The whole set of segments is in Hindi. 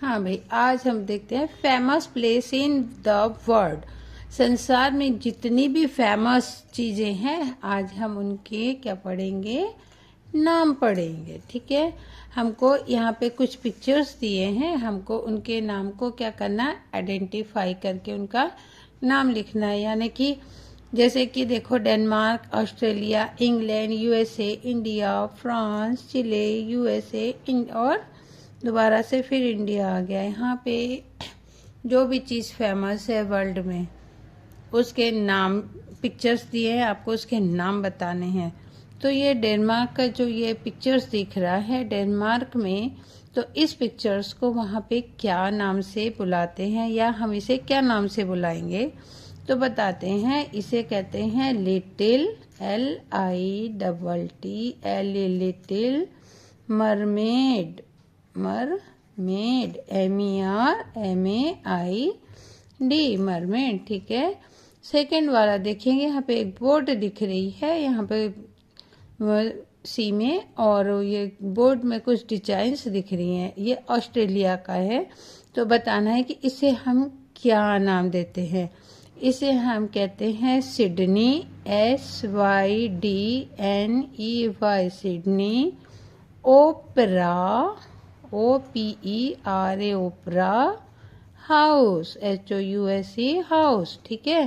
हाँ भाई, आज हम देखते हैं famous place in the world. संसार में जितनी भी फेमस चीजें हैं, आज हम उनके क्या पढ़ेंगे, नाम पढ़ेंगे। ठीक है, हमको यहाँ पे कुछ पिक्चर्स दिए हैं, हमको उनके नाम को क्या करना, आइडेंटिफाई करके उनका नाम लिखना है। यानी कि जैसे कि देखो, Denmark, Australia, England, USA, India, France, Chile, USA और दोबारा से फिर इंडिया आ गया। यहाँ पे जो भी चीज़ फेमस है वर्ल्ड में, उसके नाम पिक्चर्स दिए हैं, आपको उसके नाम बताने हैं। तो ये डेनमार्क का जो ये पिक्चर्स दिख रहा है डेनमार्क में, तो इस पिक्चर्स को वहाँ पे क्या नाम से बुलाते हैं, या हम इसे क्या नाम से बुलाएंगे, तो बताते हैं। इसे कहते हैं little, LITTL, little mermaid, mermaid, MERMAID, mermaid. ठीक है, सेकंड वाला देखेंगे, यहाँ पे एक बोर्ड दिख रही है, यहाँ पे सी में, और ये बोर्ड में कुछ डिजाइन्स दिख रही हैं। ये ऑस्ट्रेलिया का है, तो बताना है कि इसे हम क्या नाम देते हैं। इसे हम कहते हैं Sydney, SYDNEY, Sydney. Opera, OPERA, opera. House, HOUSE, house. ठीक है,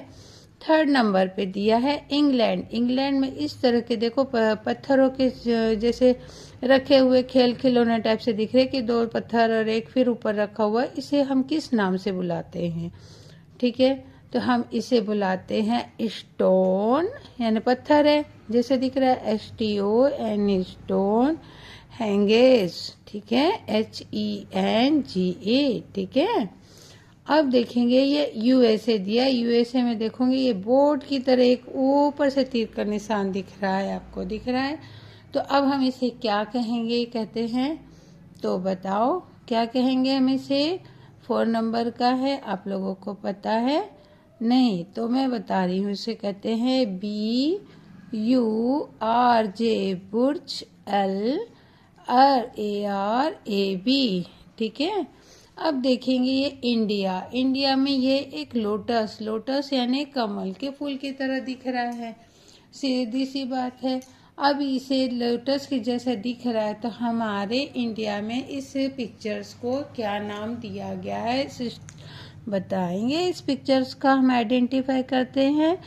थर्ड नंबर पे दिया है इंग्लैंड। इंग्लैंड में इस तरह के देखो पत्थरों के जैसे रखे हुए खेल खिलौने टाइप से दिख रहे कि दो पत्थर और एक फिर ऊपर रखा हुआ, इसे हम किस नाम से बुलाते हैं। ठीक है, तो हम इसे बुलाते हैं स्टोन, यानी पत्थर है जैसे दिख रहा है, STON, स्टोन। हैंगेज, ठीक है, HENGA। ठीक है, अब देखेंगे ये यूएसए दिया। यूएसए में देखोगे ये बोर्ड की तरह एक ऊपर से तीर का निशान दिख रहा है, आपको दिख रहा है। तो अब हम इसे क्या कहेंगे, कहते हैं, तो बताओ क्या कहेंगे हम इसे। 4 नंबर का है, आप लोगों को पता है नहीं, तो मैं बता रही हूँ। इसे कहते हैं BURJ, बुर्ज, LRAB। ठीक है, अब देखेंगे ये इंडिया। इंडिया में ये एक लोटस, लोटस यानी कमल के फूल की तरह दिख रहा है, सीधी सी बात है। अब इसे लोटस के जैसा दिख रहा है, तो हमारे इंडिया में इस पिक्चर्स को क्या नाम दिया गया है, बताएंगे। इस पिक्चर्स का हम आइडेंटिफाई करते हैं।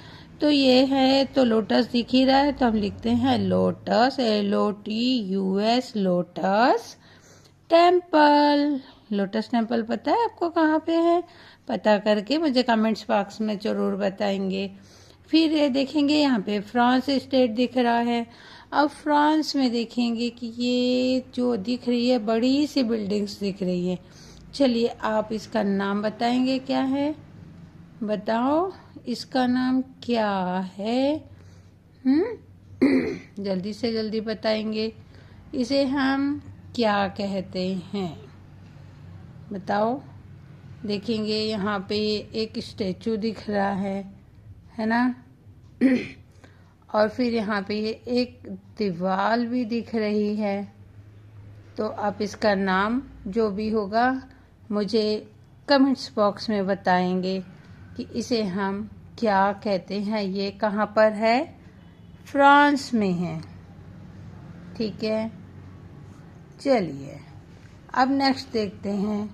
तो ये है, तो लोटस दिख ही रहा है, तो हम लिखते हैं lotus, LOTUS, lotus temple. Lotus temple पता है आपको कहाँ पे है, पता करके मुझे कमेंट्स बॉक्स में जरूर बताएंगे। फिर ये देखेंगे यहाँ पे फ्रांस स्टेट दिख रहा है। अब फ्रांस में देखेंगे कि ये जो दिख रही है बड़ी सी बिल्डिंग्स दिख रही है। चलिए, आप इसका नाम बताएंगे क्या है, बताओ इसका नाम क्या है। जल्दी से जल्दी बताएंगे, इसे हम क्या कहते हैं, बताओ। देखेंगे यहाँ पे एक स्टैचू दिख रहा है ना। और फिर यहाँ पे एक दीवार भी दिख रही है। तो आप इसका नाम जो भी होगा मुझे कमेंट्स बॉक्स में बताएंगे कि इसे हम क्या कहते हैं। ये कहाँ पर है, फ्रांस में है। ठीक है, चलिए अब नेक्स्ट देखते हैं,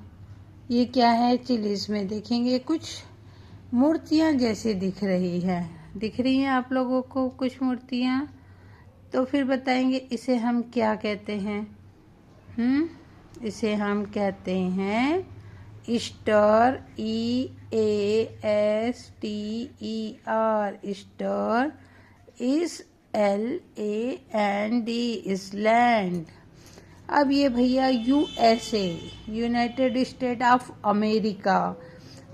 ये क्या है। चिलीज में देखेंगे कुछ मूर्तियाँ जैसे दिख रही हैं आप लोगों को कुछ मूर्तियाँ। तो फिर बताएंगे इसे हम क्या कहते हैं। इसे हम कहते हैं Easter, EASTER, Easter, ISLAND, island. अब ये भैया USA, United state of America.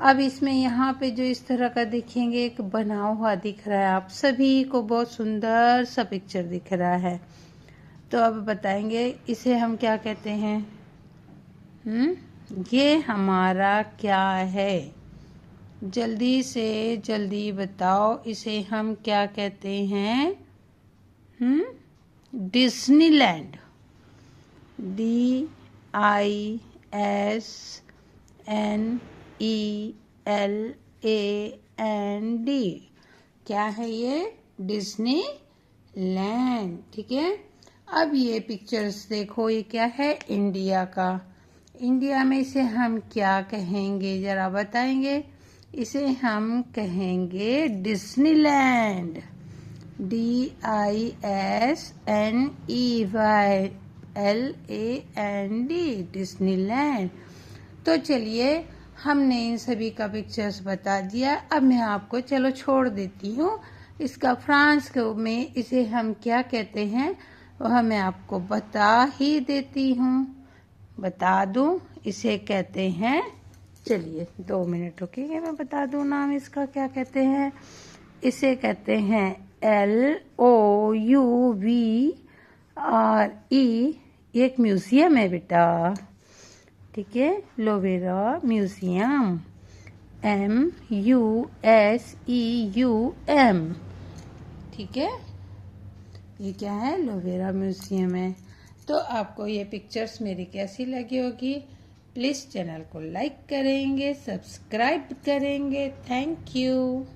अब इसमें यहाँ पे जो इस तरह का देखेंगे एक बना हुआ दिख रहा है, आप सभी को बहुत सुंदर सा पिक्चर दिख रहा है। तो अब बताएंगे इसे हम क्या कहते हैं। ये हमारा क्या है, जल्दी से जल्दी बताओ, इसे हम क्या कहते हैं। डिज्नीलैंड, DISNEYLAND, क्या है ये? Disney land. ठीक है, अब ये पिक्चर्स देखो, ये क्या है? इंडिया का। इंडिया में इसे हम क्या कहेंगे, जरा बताएंगे? इसे हम कहेंगे डिज्नीलैंड। DISNEYLAND, Disneyland. तो चलिए, हमने इन सभी का पिक्चर्स बता दिया। अब मैं आपको चलो छोड़ देती हूँ। इसका फ्रांस में इसे हम क्या कहते हैं वह मैं आपको बता ही देती हूँ। बता दूँ, इसे कहते हैं, चलिए 2 मिनट रुकिए, मैं बता दूँ नाम इसका क्या कहते हैं। इसे कहते हैं LOUVRE। एक म्यूजियम है बेटा, ठीक है, लोवेरा म्यूजियम, MUSEUM। ठीक है, ये क्या है? लोवेरा म्यूजियम है। तो आपको ये पिक्चर्स मेरी कैसी लगी होगी? प्लीज़ चैनल को लाइक करेंगे, सब्सक्राइब करेंगे। Thank you.